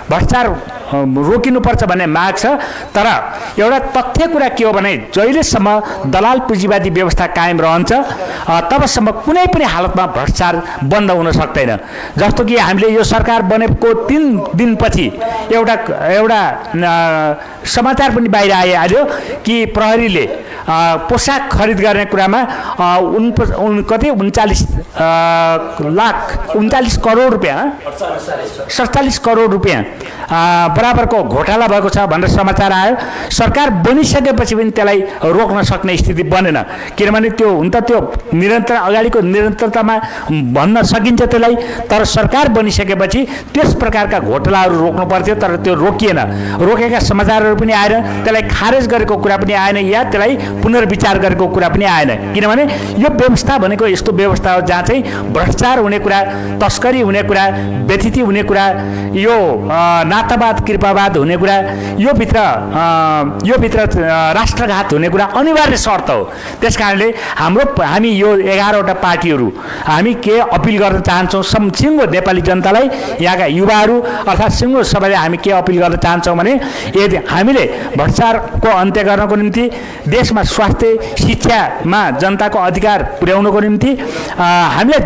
भ्रष्टाचार रोकिनुपर्छ भन्ने माग छ। तर एउटा तथ्य कुरा के हो भने जहिलेसम्म दलाल पुँजीवादी व्यवस्था कायम रहन्छ तबसम्म कुनै पनि हालतमा भ्रष्टाचार बन्द हुन सक्दैन। जस्तो कि हामीले यो सरकार बनेको 3 दिनपछि एउटा समाचार पनि बाहिर आइहाल्यो कि प्रहरीले पोसाक खरिद गर्ने कुरामा कति 39 करोड रुपियाँ 47 करोड रुपियाँ बराबरको घोटाला भएको छ भनेर समाचार आयो। सरकार बनिसकेपछि पनि त्यसलाई रोक्न सक्ने स्थिति बनेन, किनभने त्यो हुन त त्यो निरन्तर अगाडिको निरन्तरतामा भन्न सकिन्छ त्यसलाई, तर सरकार बनिसकेपछि त्यस प्रकारका घोटालाहरू रोक्नु पर्थ्यो तर त्यो रोकिएन। रोकेका समाचारहरू पनि आएन, त्यसलाई खारेज गरेको कुरा पनि आएन या त्यसलाई पुनर्विचार गरेको कुरा पनि आएन, किनभने यो व्यवस्था भनेको यस्तो व्यवस्था हो जहाँ चाहिँ भ्रष्टाचार हुने कुरा, तस्करी हुने कुरा, व्यथिति हुने कुरा, यो नातावाद कृपावाद हुने कुरा, यो भित्र राष्ट्रघात हुने कुरा अनिवार्य शर्त हो। त्यसकारणले हामी यो 11वटा पार्टीहरू हामी के अपिल गर्न चाहन्छौँ सिङ्गो नेपाली जनतालाई, यहाँका युवाहरू अर्थात् सिङ्गो सबैले हामी के अपिल गर्न चाहन्छौँ भने यदि हामीले भ्रष्टाचारको अन्त्य गर्नको निम्ति, देशमा स्वास्थ्य शिक्षामा जनताको अधिकार पुर्याउनको निम्ति हामीले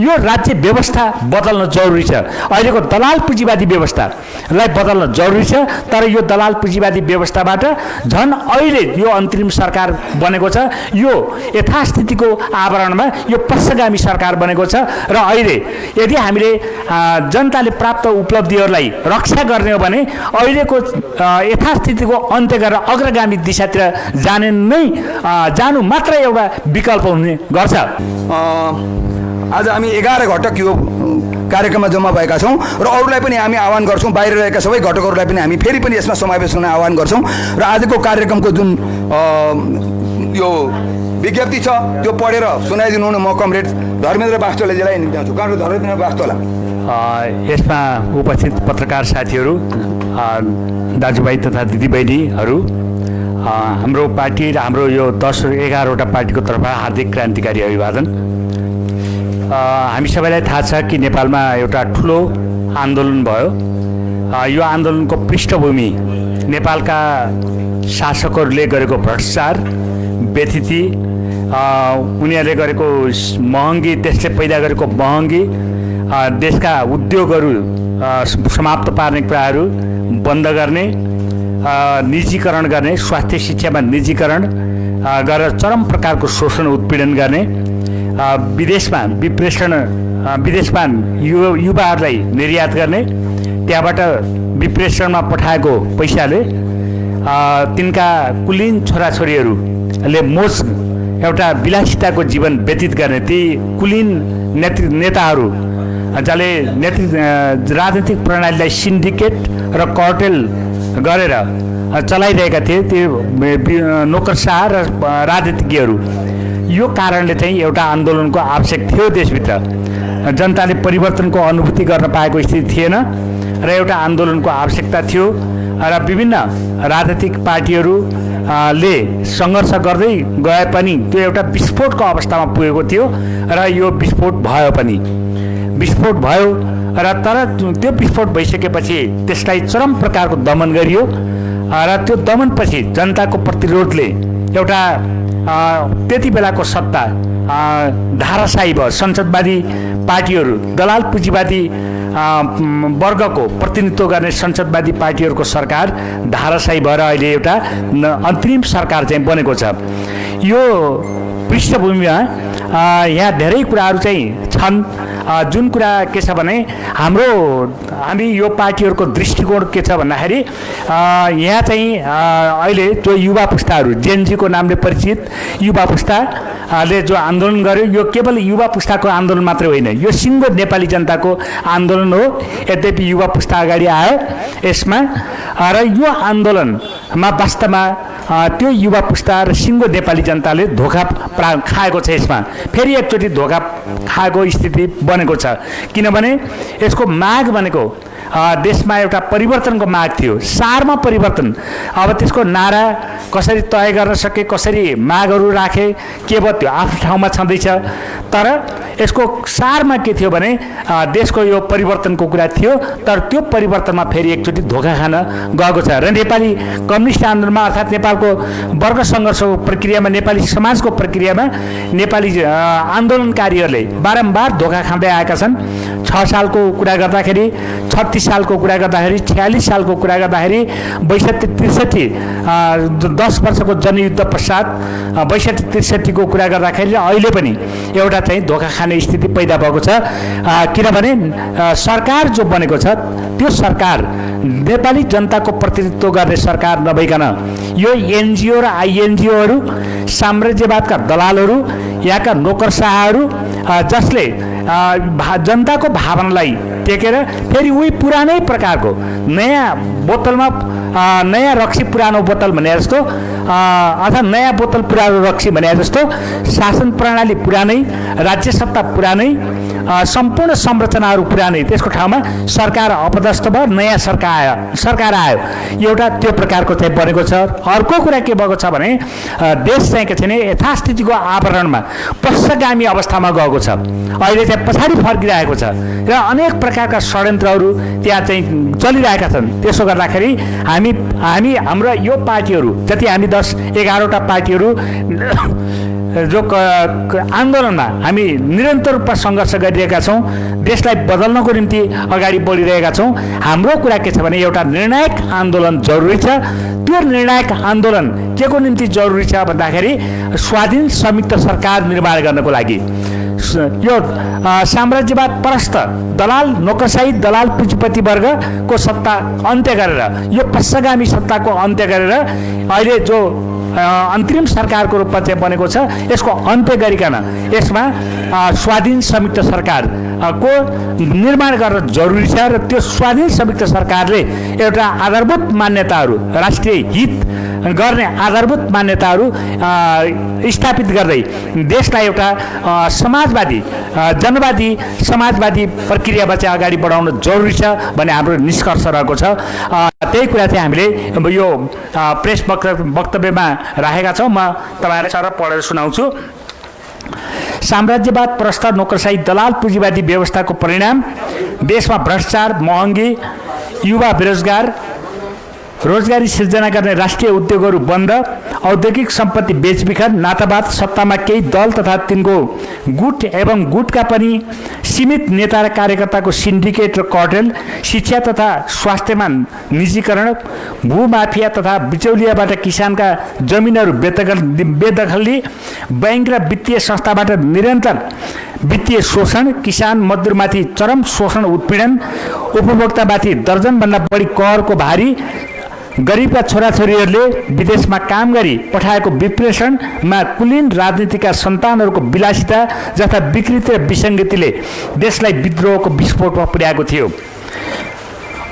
यो राज्य व्यवस्था बदल्न जरुरी छ। अहिलेको दलाल पुँजीवादी व्यवस्थालाई बदल्न जरुरी छ, तर यो दलाल पुँजीवादी व्यवस्थाबाट झन् अहिले यो अन्तरिम सरकार बनेको छ, यो यथास्थितिको आवरणमा यो पश्चगामी सरकार बनेको छ र अहिले यदि हामीले जनताले प्राप्त उपलब्धिहरूलाई रक्षा गर्ने हो भने अहिलेको यथास्थितिको अन्त्य गरेर अग्रगामी दिशातिर जानु मात्र एउटा विकल्प हुने गर्छ। आज हामी 11 घटक यो कार्यक्रममा जम्मा भएका छौँ र अरूलाई पनि हामी आह्वान गर्छौँ, बाहिर रहेका सबै घटकहरूलाई पनि हामी फेरि पनि यसमा समावेश हुन आह्वान गर्छौँ र आजको कार्यक्रमको जुन यो विज्ञप्ति छ त्यो पढेर सुनाइदिनु हुन म कमरेड धर्मेन्द्र बास्तोलाजीलाई निम्ति आउँछु। कमरेड धर्मेन्द्र बास्तोला। यसमा उपस्थित पत्रकार साथीहरू, दाजुभाइ तथा दिदीबहिनीहरू, हाम्रो पार्टी र हाम्रो यो 10-11वटा पार्टीको तर्फबाट हार्दिक क्रान्तिकारी अभिवादन। हामी सबैलाई थाहा छ कि नेपालमा एउटा ठुलो आन्दोलन भयो। यो आन्दोलनको पृष्ठभूमि नेपालका शासकहरूले गरेको भ्रष्टाचार, व्यथिति, उनीहरूले गरेको महँगी, त्यसले पैदा गरेको महँगी, देशका उद्योगहरू समाप्त पार्ने कुराहरू बन्द गर्ने, निजीकरण गर्ने, स्वास्थ्य शिक्षामा निजीकरण गरेर चरम प्रकारको शोषण उत्पीडन गर्ने, विदेशमा युवाहरूलाई निर्यात गर्ने, त्यहाँबाट विप्रेषणमा पठाएको पैसाले तिनका कुलीन छोराछोरीहरूले एउटा विलासिताको जीवन व्यतीत गर्ने, ती कुलीन नेताहरू जसले राजनीतिक प्रणालीलाई सिन्डिकेट र कार्टेल गरेर चलाइरहेका थिए, त्यो नोकरशाह र राजनीतिज्ञहरू, यो कारणले चाहिँ एउटा आन्दोलनको आवश्यक थियो। देशभित्र जनताले परिवर्तनको अनुभूति गर्न पाएको स्थिति थिएन र एउटा आन्दोलनको आवश्यकता थियो र विभिन्न राजनीतिक पार्टीहरूले सङ्घर्ष गर्दै गए पनि त्यो एउटा विस्फोटको अवस्थामा पुगेको थियो र यो विस्फोट भयो र तर त्यो विस्फोट भइसकेपछि त्यसलाई चरम प्रकारको दमन गरियो र त्यो दमनपछि जनताको प्रतिरोधले एउटा त्यति बेलाको सत्ता धाराशाही भयो। संसदवादी पार्टीहरू, दलाल पुँजीवादी वर्गको प्रतिनिधित्व गर्ने संसदवादी पार्टीहरूको सरकार धाराशाही भएर अहिले एउटा अन्तरिम सरकार चाहिँ बनेको छ। यो पृष्ठभूमिमा यहाँ धेरै कुराहरू चाहिँ छन्। जुन कुरा के छ भने हामी यो पार्टीहरूको दृष्टिकोण के छ भन्दाखेरि यहाँ चाहिँ अहिले जो युवा पुस्ताहरू, जेनजीको नामले परिचित युवा पुस्ताले जो आन्दोलन गर्यो, यो केवल युवा पुस्ताको आन्दोलन मात्रै होइन, यो सिङ्गो नेपाली जनताको आन्दोलन हो। यद्यपि युवा पुस्ता अगाडि आयो यसमा र यो आन्दोलनमा वास्तवमा त्यो युवा पुस्ता र सिङ्गो नेपाली जनताले धोका खाएको छ। यसमा फेरि एकचोटि धोका खाएको स्थिति बनेको छ, किनभने यसको माग भनेको देशमा एउटा परिवर्तनको माग थियो, सारमा परिवर्तन। अब त्यसको नारा कसरी तय गर्न सके, कसरी मागहरू राखे, के भयो त्यो आफ्नो ठाउँमा छँदैछ। तर यसको सारमा के थियो भने देशको यो परिवर्तनको कुरा थियो, तर त्यो परिवर्तनमा फेरि एकचोटि धोका खान गएको छ। र नेपाली कम्युनिस्ट आन्दोलनमा अर्थात् नेपालको वर्ग सङ्घर्षको प्रक्रियामा, नेपाली समाजको प्रक्रियामा नेपाली आन्दोलनकारीहरूले बारम्बार धोका खाँदै आएका छन्। 6 सालको कुरा गर्दाखेरि, 36 सालको कुरा गर्दाखेरि, 46 सालको कुरा गर्दाखेरि, 62-63 10 वर्षको जनयुद्ध पश्चात 62-63 को कुरा गर्दाखेरि अहिले पनि एउटा चाहिँ धोका खाने स्थिति पैदा भएको छ। किनभने सरकार जो बनेको छ त्यो सरकार नेपाली जनताको प्रतिनिधित्व गर्ने सरकार नभइकन यो एनजिओ र आइएनजिओहरू, साम्राज्यवादका दलालहरू, यहाँका नोकरशाहहरू जसले जनताको भावनालाई टेकेर फेरि उही पुरानै प्रकारको नयाँ बोतलमा नयाँ रक्सी पुरानो बोतल भने जस्तो अथवा नयाँ बोतल पुरानो रक्सी भने जस्तो शासन प्रणाली पुरानै, राज्य सत्ता पुरानै, सम्पूर्ण संरचनाहरू पुरानै, त्यसको ठाउँमा सरकार अपदस्थ भयो, नयाँ सरकार आयो। एउटा त्यो प्रकारको चाहिँ बनेको छ। अर्को कुरा के भएको छ भने देश चाहिँ के छ भने यथास्थितिको आवरणमा पश्चगामी अवस्थामा गएको छ। अहिले चाहिँ पछाडि फर्किरहेको छ र अनेक प्रकारका षड्यन्त्रहरू त्यहाँ चाहिँ चलिरहेका छन्। त्यसो गर्दाखेरि हाम्रो यो पार्टीहरू जति हामी 10-11वटा पार्टीहरू जो आन्दोलनमा हामी निरन्तर रूपमा सङ्घर्ष गरिरहेका छौँ, देशलाई बदल्नको निम्ति अगाडि बढिरहेका छौँ। हाम्रो कुरा के छ भने एउटा निर्णायक आन्दोलन जरुरी छ। त्यो निर्णायक आन्दोलन के को निम्ति जरुरी छ भन्दाखेरि स्वाधीन संयुक्त सरकार निर्माण गर्नको लागि यो साम्राज्यवाद परस्त दलाल, नोकरशाही दलाल पुँजीपति वर्गको सत्ता अन्त्य गरेर, यो पश्चगामी सत्ताको अन्त्य गरेर अहिले जो अन्तरिम सरकारको रूपमा चाहिँ बनेको छ यसको अन्त्य गरिकन यसमा स्वाधीन संयुक्त सरकारको निर्माण गर्न जरुरी छ। र त्यो स्वाधीन संयुक्त सरकारले एउटा आधारभूत मान्यताहरू, राष्ट्रिय हित गर्ने आधारभूत मान्यताहरू स्थापित गर्दै देशलाई एउटा समाजवादी, जनवादी, समाजवादी प्रक्रियामा चाहिँ अगाडि बढाउन जरुरी छ भन्ने हाम्रो निष्कर्ष रहेको छ। त्यही कुरा चाहिँ हामीले यो प्रेस वक्तव्यमा राखेका छौँ। म तपाईँलाई सर पढेर सुनाउँछु। साम्राज्यवाद प्रस्थ नोकरशाही दलाल पुँजीवादी व्यवस्थाको परिणाम देशमा भ्रष्टाचार, महँगी, युवा बेरोजगार, रोजगारी सिर्जना गर्ने राष्ट्रिय उद्योगहरू बन्द, औद्योगिक सम्पत्ति बेचबिखन, नातावाद, सत्तामा केही दल तथा तिनको गुट एवं गुटका पनि सीमित नेता र कार्यकर्ताको सिन्डिकेट र कार्टेल, शिक्षा तथा स्वास्थ्यमा निजीकरण, भूमाफिया तथा बिचौलियाबाट किसानका जमिनहरू बेदखली, बैंक र वित्तीय संस्थाबाट निरन्तर वित्तीय शोषण, किसान मजदुरमाथि चरम शोषण उत्पीडन, उपभोक्तामाथि दर्जनभन्दा बढी करको भारी, गरिबका छोराछोरीहरूले विदेशमा काम गरी पठाएको विप्रेषणमा कुलीन राजनीतिका सन्तानहरूको विलासिता जस्ता विकृति र विसङ्गतिले देशलाई विद्रोहको विस्फोटमा पुर्याएको थियो।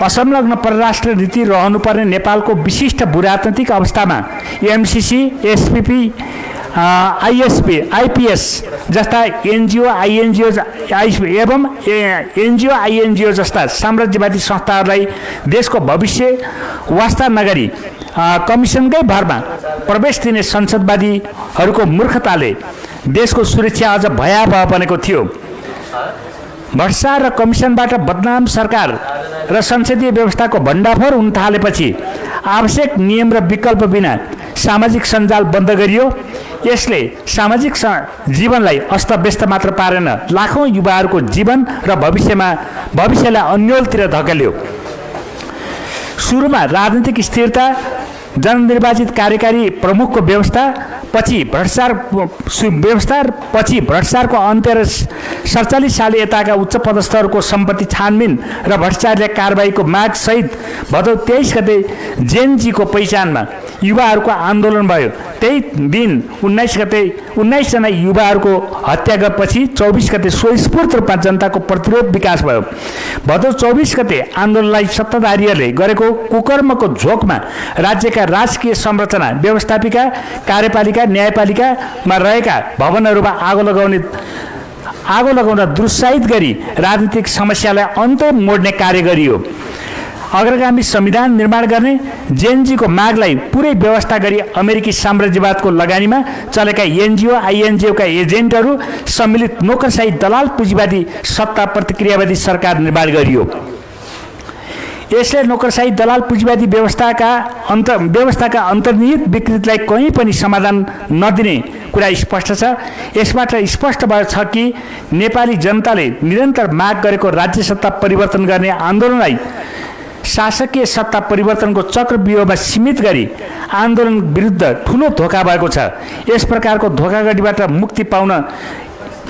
असंलग्न परराष्ट्र नीति रहनुपर्ने नेपालको विशिष्ट भूराजनैतिक अवस्थामा एमसिसी, एसपीपी, आइएसपी, आइपीएस जस्ता एनजिओ, आइएनजिओ एवं एनजिओ, आइएनजिओ जस्ता साम्राज्यवादी संस्थाहरूलाई देशको भविष्य वास्ता नगरी कमिसनकै भरमा प्रवेश दिने संसदवादीहरूको मूर्खताले देशको सुरक्षा अझ भयावह बनेको थियो। भ्रष्टाचार र कमिसनबाट बदनाम सरकार र संसदीय व्यवस्थाको भण्डाफोर हुन थालेपछि आवश्यक नियम र विकल्प बिना सामाजिक सञ्जाल बन्द गरियो। यसले सामाजिक जीवनलाई अस्तव्यस्त मात्र पारेन, लाखौँ युवाहरूको जीवन र भविष्यलाई अन्यलतिर धकेल्यो। सुरुमा राजनीतिक स्थिरता, जननिर्वाचित कार्यकारी प्रमुखको व्यवस्था, पछि भ्रष्टाचारको अन्त्य र 47 साल यताका उच्च पदस्थहरूको सम्पत्ति छानबिन र भ्रष्टाचारले कारबाहीको माग सहित भदौ 23 गते जेनजीको पहिचानमा युवाहरूको आन्दोलन भयो। त्यही दिन 19 जना युवाहरूको हत्या गरेपछि 24 गते स्वस्फूर्त रूपमा जनताको प्रतिरोध विकास भयो। भदौ 24 गते आन्दोलनलाई सत्ताधारीहरूले गरेको कुकर्मको झोकमा राज्यका राजकीय संरचना, व्यवस्थापिका, कार्यपालिका, न्यायपालिकामा रहेका भवनहरूमा आगो लगाउन दुरुत्साहित गरी राजनीतिक समस्यालाई अन्त्य मोड्ने कार्य गरियो। अग्रगामी संविधान निर्माण गर्ने जेएनजीको मागलाई पुरै व्यवस्था गरी अमेरिकी साम्राज्यवादको लगानीमा चलेका एनजिओ आइएनजिओका एजेन्टहरू सम्मिलित नोकरशाही दलाल पुँजीवादी सत्ता प्रतिक्रियावादी सरकार निर्माण गरियो। यसले नोकरशाही दलाल पुँजीवादी व्यवस्थाका अन्तर्निहित विकृतिलाई कहीँ पनि समाधान नदिने कुरा स्पष्ट छ। यसबाट स्पष्ट भएको छ कि नेपाली जनताले निरन्तर माग गरेको राज्य सत्ता परिवर्तन गर्ने आन्दोलनलाई शासकीय सत्ता परिवर्तनको चक्रव्यूहमा सीमित गरी आन्दोलन विरुद्ध ठुलो धोका भएको छ। यस प्रकारको धोखाधडीबाट मुक्ति पाउन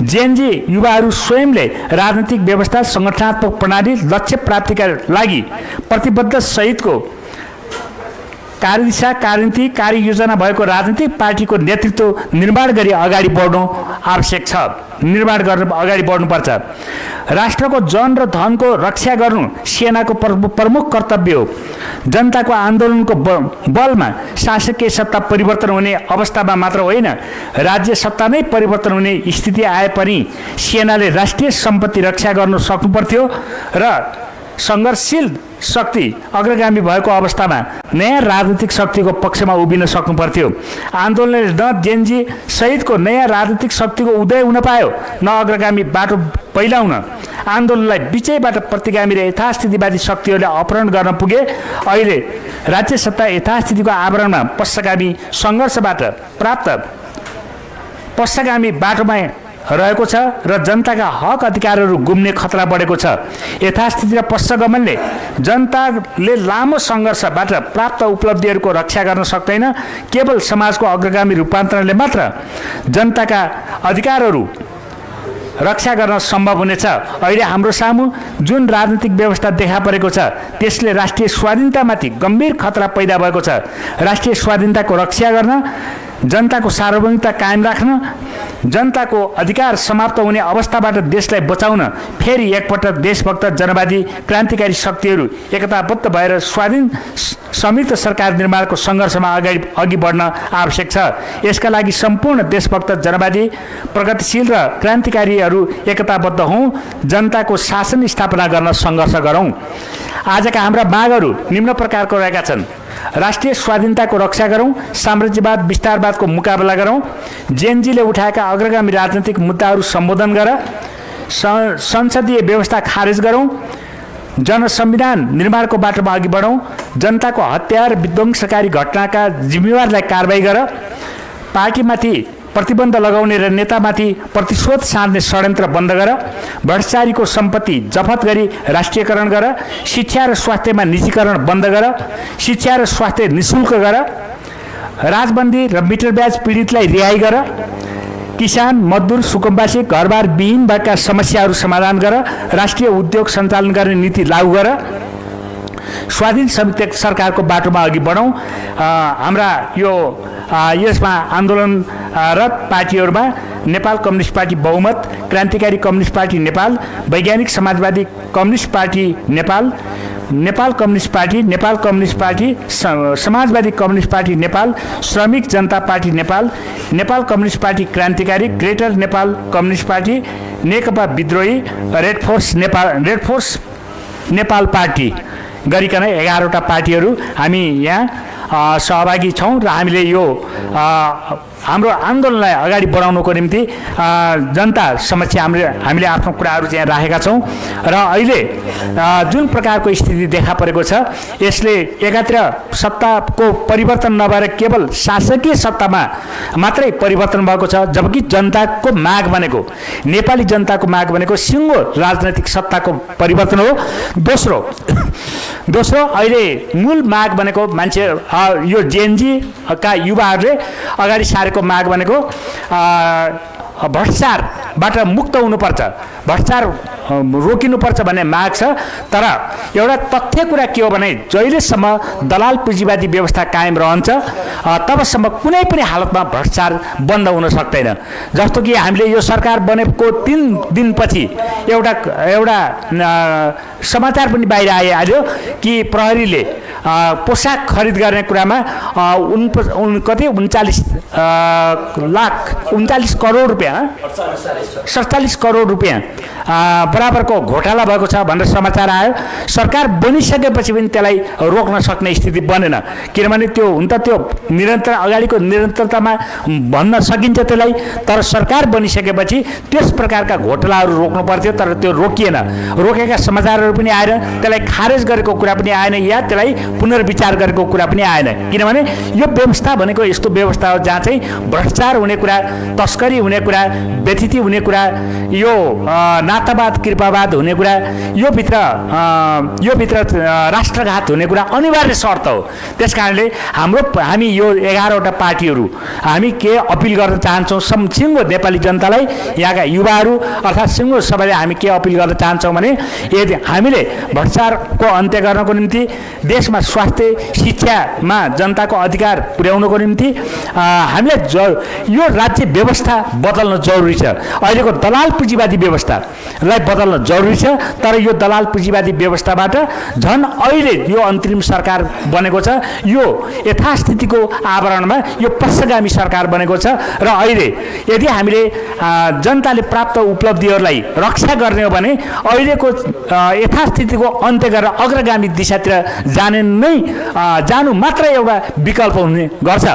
जेएनजी युवाहरू स्वयंले राजनीतिक व्यवस्था संगठनात्मक प्रणाली लक्ष्य प्राप्तिका लागि प्रतिबद्ध सहितको कार्यदिशा कार्यनीति कार्ययोजना भएको राजनीतिक पार्टीको नेतृत्व निर्माण गरी अगाडि बढ्नु आवश्यक छ। निर्माण गर्न अगाडि बढ्नुपर्छ। राष्ट्रको जन र धनको रक्षा गर्नु सेनाको प्रमुख कर्तव्य हो। जनताको आन्दोलनको बलमा शासकीय सत्ता परिवर्तन हुने अवस्थामा मात्र होइन, राज्य सत्ता नै परिवर्तन हुने स्थिति आए पनि सेनाले राष्ट्रिय सम्पत्ति रक्षा गर्न सक्नुपर्थ्यो र सङ्घर्षशील शक्ति अग्रगामी भएको अवस्थामा नयाँ राजनीतिक शक्तिको पक्षमा उभिन सक्नुपर्थ्यो। आन्दोलनले न जेएनजी सहितको नयाँ राजनीतिक शक्तिको उदय हुन पायो, न अग्रगामी बाटो पहिलाउन। आन्दोलनलाई बिचैबाट प्रतिगामी र यथास्थितिवादी शक्तिहरूले अपहरण गर्न पुगे। अहिले राज्य सत्ता यथास्थितिको आवरणमा पश्चगामी सङ्घर्षबाट प्राप्त पश्चगामी बाटोमा रहेको छ र जनताका हक अधिकारहरू गुम्ने खतरा बढेको छ। यथास्थिति र पश्चगमनले जनताले लामो सङ्घर्षबाट प्राप्त उपलब्धिहरूको रक्षा गर्न सक्दैन। केवल समाजको अग्रगामी रूपान्तरणले मात्र जनताका अधिकारहरू रक्षा गर्न सम्भव हुनेछ। अहिले हाम्रो सामु जुन राजनीतिक व्यवस्था देखा परेको छ त्यसले राष्ट्रिय स्वाधीनतामाथि गम्भीर खतरा पैदा भएको छ। राष्ट्रिय स्वाधीनताको रक्षा गर्न, जनताको सार्वभौमिकता कायम राख्न, जनताको अधिकार समाप्त हुने अवस्थाबाट देशलाई बचाउन फेरि एकपटक देशभक्त जनवादी क्रान्तिकारी शक्तिहरू एकताबद्ध भएर स्वाधीन संयुक्त सरकार निर्माणको सङ्घर्षमा अघि बढ्न आवश्यक छ। यसका लागि सम्पूर्ण देशभक्त जनवादी प्रगतिशील र क्रान्तिकारीहरू एकताबद्ध हौँ, जनताको शासन स्थापना गर्न सङ्घर्ष गरौँ। आजका हाम्रा मागहरू निम्न प्रकारको रहेका छन्। राष्ट्रिय स्वाधीनताको रक्षा गरौँ, साम्राज्यवाद विस्तारवादको मुकाबला गरौँ, जेएनजीले उठाएका अग्रगामी राजनीतिक मुद्दाहरू सम्बोधन गर, संसदीय व्यवस्था खारेज गरौँ, जनसंविधान निर्माणको बाटोमा अघि बढौँ, जनताको हत्या र विध्वंसकारी घटनाका जिम्मेवारलाई कारबाही गर, पार्टीमाथि प्रतिबन्ध लगाउने र नेतामाथि प्रतिशोध सार्ने षड्यन्त्र बन्द गर, भ्रष्टाचारीको सम्पत्ति जफत गरी राष्ट्रियकरण गर, शिक्षा र स्वास्थ्यमा निजीकरण बन्द गर, शिक्षा र स्वास्थ्य निःशुल्क गर, राजबन्दी र मिटर ब्याज पीडितलाई रिहाई गर, किसान मजदुर सुकुम्बासी घरबार विहीन भएका समस्याहरू समाधान गर, राष्ट्रिय उद्योग सञ्चालन गर्ने नीति लागू गर, स्वाधीन संयुक्त सरकारको बाटोमा अघि बढौँ। हाम्रा यसमा आन्दोलनरत पार्टीहरूमा नेपाल कम्युनिस्ट पार्टी बहुमत, क्रान्तिकारी कम्युनिस्ट पार्टी नेपाल, वैज्ञानिक समाजवादी communist party Nepal, Nepal communist party, Nepal communist party, समाजवादी कम्युनिस्ट पार्टी नेपाल, श्रमिक जनता party Nepal, Nepal communist party क्रान्तिकारी, greater Nepal communist party, Nekapa विद्रोही, रेड फोर्स नेपाल पार्टी गरिकन 11वटा पार्टीहरू हामी यहाँ सहभागी छौँ र हामीले यो हाम्रो आन्दोलनलाई अगाडि बढाउनको निम्ति जनता समक्ष हामीले आफ्नो कुराहरू चाहिँ राखेका छौँ र अहिले जुन प्रकारको स्थिति देखा परेको छ यसले एकातिर सत्ताको परिवर्तन नभएर केवल शासकीय सत्तामा मात्रै परिवर्तन भएको छ, जबकि जनताको माग भनेको, नेपाली जनताको माग भनेको सिङ्गो राजनैतिक सत्ताको परिवर्तन हो। दोस्रो अहिले मूल माग भनेको मान्छे यो जेएनजी का युवाहरूले अगाडि सारेको माग भनेको भ्रष्टाचारबाट मुक्त हुनुपर्छ, भ्रष्टाचार रोकिनुपर्छ भन्ने माग छ। तर एउटा तथ्य कुरा के हो भने जहिलेसम्म दलाल पुँजीवादी व्यवस्था कायम रहन्छ तबसम्म कुनै पनि हालतमा भ्रष्टाचार बन्द हुन सक्दैन। जस्तो कि हामीले यो सरकार बनेको 3 दिनपछि एउटा समाचार पनि बाहिर आइहाल्यो कि प्रहरीले पोसाक खरिद गर्ने कुरामा 39 करोड रुपियाँ 47 करोड रुपियाँ बराबरको घोटाला भएको छ भनेर समाचार आयो। सरकार बनिसकेपछि पनि त्यसलाई रोक्न सक्ने स्थिति बनेन, किनभने त्यो हुन त त्यो निरन्तर अगाडिको निरन्तरतामा भन्न सकिन्छ त्यसलाई, तर सरकार बनिसकेपछि त्यस प्रकारका घोटालाहरू रोक्नु पर्थ्यो, तर त्यो रोकिएन। रोकेका समाचारहरू पनि आएन, त्यसलाई खारेज गरेको कुरा पनि आएन, या त्यसलाई पुनर्विचार गरेको कुरा पनि आएन, किनभने यो व्यवस्था भनेको यस्तो व्यवस्था हो जहाँ चाहिँ भ्रष्टाचार हुने कुरा, तस्करी हुने कुरा, व्यथिति हुने कुरा, यो नातावाद कृपावाद हुने कुरा, यो भित्र राष्ट्रघात हुने कुरा अनिवार्य शर्त हो। त्यस कारणले हामी यो 11वटा पार्टीहरू हामी के अपिल गर्न चाहन्छौँ सिङ्गो नेपाली जनतालाई, यहाँका युवाहरू अर्थात् सिङ्गो सबैले हामी के अपिल गर्न चाहन्छौँ भने यदि हामीले भ्रष्टाचारको अन्त्य गर्नको निम्ति, देशमा स्वास्थ्य शिक्षामा जनताको अधिकार पुर्याउनको निम्ति हामीले यो राज्य व्यवस्था बदल्न जरुरी छ। अहिलेको दलाल पुँजीवादी व्यवस्थालाई बदल्न जरुरी छ, तर यो दलाल पुँजीवादी व्यवस्थाबाट झन् अहिले यो अन्तरिम सरकार बनेको छ, यो यथास्थितिको आवरणमा यो पक्षगामी सरकार बनेको छ र अहिले यदि हामीले जनताले प्राप्त उपलब्धिहरूलाई रक्षा गर्ने हो भने अहिलेको यथास्थितिको अन्त्य गरेर अग्रगामी दिशातिर जानु मात्र एउटा विकल्प हुने गर्छ।